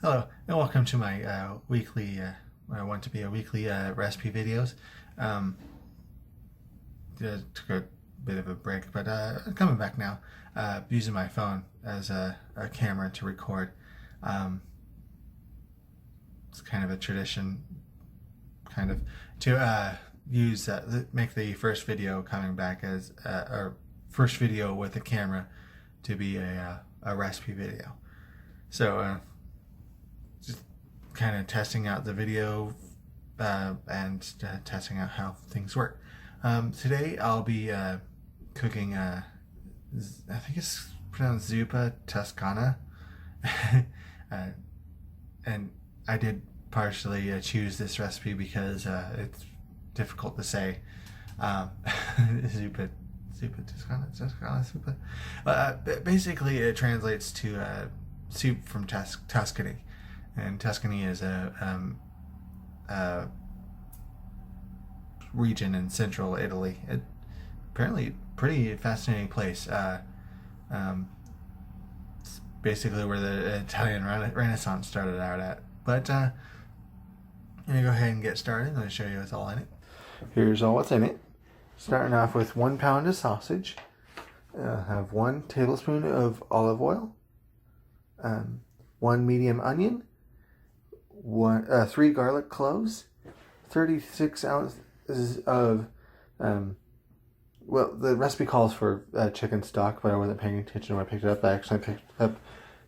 Hello, and welcome to my weekly, I want to be a weekly recipe videos. Took a bit of a break, but coming back now, using my phone as a camera to record. It's kind of a tradition, kind of, to make the first video coming back as, or first video with a camera to be a recipe video. So, just kind of testing out the video and testing out how things work. Today I'll be cooking, I think it's pronounced Zuppa Toscana. And I did partially choose this recipe because it's difficult to say. Zuppa Toscana, Zuppa. Basically, it translates to soup from Tuscany. And Tuscany is a region in central Italy. It apparently pretty fascinating place. It's basically where the Italian Renaissance started out at. But I'm gonna go ahead and get started. I'm gonna show you what's all in it. Here's all what's in it. Starting off with 1 pound of sausage. Have 1 tablespoon of olive oil. 1 medium onion. 3 garlic cloves, 36 ounces of, well, the recipe calls for chicken stock, but I wasn't paying attention when I picked it up. I actually picked up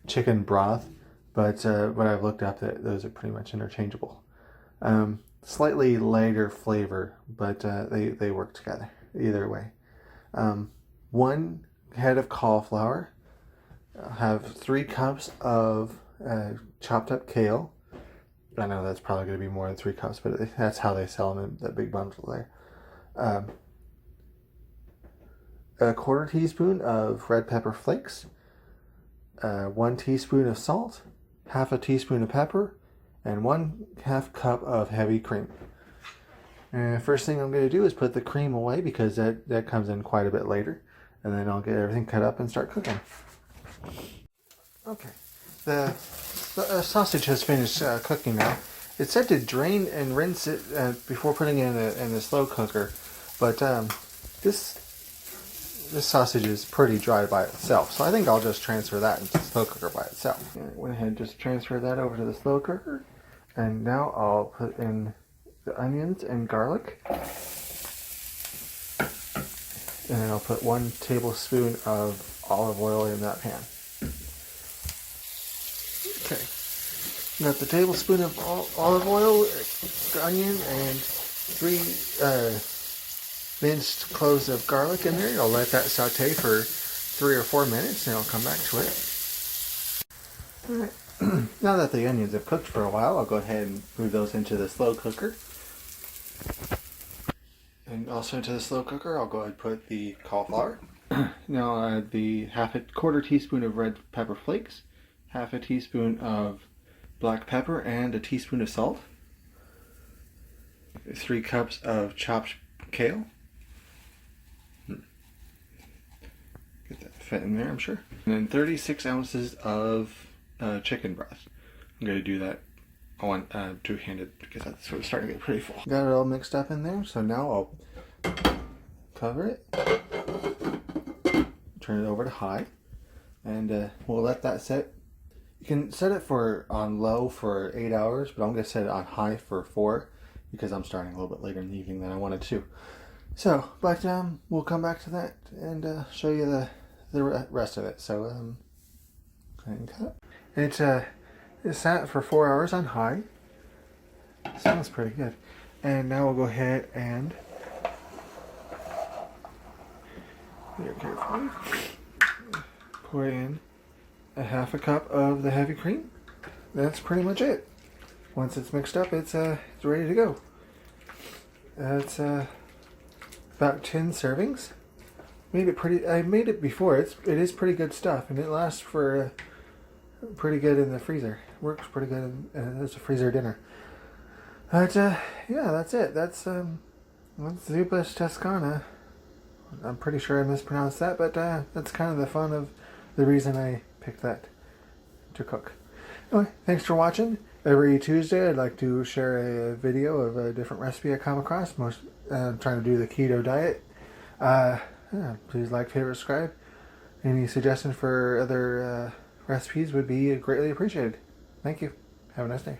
chicken broth, but when I've looked up, those are pretty much interchangeable. Slightly lighter flavor, but they work together either way. 1 head of cauliflower. I'll have 3 cups of chopped up kale. I know that's probably going to be more than 3 cups, but that's how they sell them in that big bundle there. A 1/4 teaspoon of red pepper flakes, 1 teaspoon of salt, 1/2 teaspoon of pepper, and 1/2 cup of heavy cream. First thing I'm going to do is put the cream away because that comes in quite a bit later, and then I'll get everything cut up and start cooking. Okay. The sausage has finished cooking now. It's said to drain and rinse it before putting it in the slow cooker, but this sausage is pretty dry by itself, so I think I'll just transfer that into the slow cooker by itself. I went ahead and just transferred that over to the slow cooker, and now I'll put in the onions and garlic, and then I'll put 1 tablespoon of olive oil in that pan. Okay, got the tablespoon of olive oil, the onion, and 3 minced cloves of garlic in there. I'll let that saute for 3 or 4 minutes, and I'll come back to it. Alright, now that the onions have cooked for a while, I'll go ahead and move those into the slow cooker. And also into the slow cooker, I'll go ahead and put the cauliflower. Now I'll add the 1/4 teaspoon of red pepper flakes, 1/2 teaspoon of black pepper, and 1 teaspoon of salt. 3 cups of chopped kale. Get that fit in there, I'm sure. And then 36 ounces of chicken breast. I'm going to do that on two-handed because that's sort of starting to get pretty full. Got it all mixed up in there, so now I'll cover it, turn it over to high, and we'll let that set. You can set it on low for 8 hours, but I'm going to set it on high for 4 because I'm starting a little bit later in the evening than I wanted to. So, but we'll come back to that and show you the rest of it. So, go ahead and cut. It's sat for 4 hours on high. Sounds pretty good. And now we'll go ahead and very carefully pour in 1/2 cup of the heavy cream. That's pretty much it. Once it's mixed up, it's ready to go. It's about 10 servings. I made it before. It is pretty good stuff, and it lasts for pretty good in the freezer. Works pretty good as a freezer dinner. But yeah, that's it. That's Zuppa Toscana. I'm pretty sure I mispronounced that, but that's kind of the fun of the reason I picked that to cook. Anyway, thanks for watching. Every Tuesday, I'd like to share a video of a different recipe I come across. Most trying to do the keto diet. Please like, favorite, subscribe. Any suggestions for other recipes would be greatly appreciated. Thank you. Have a nice day.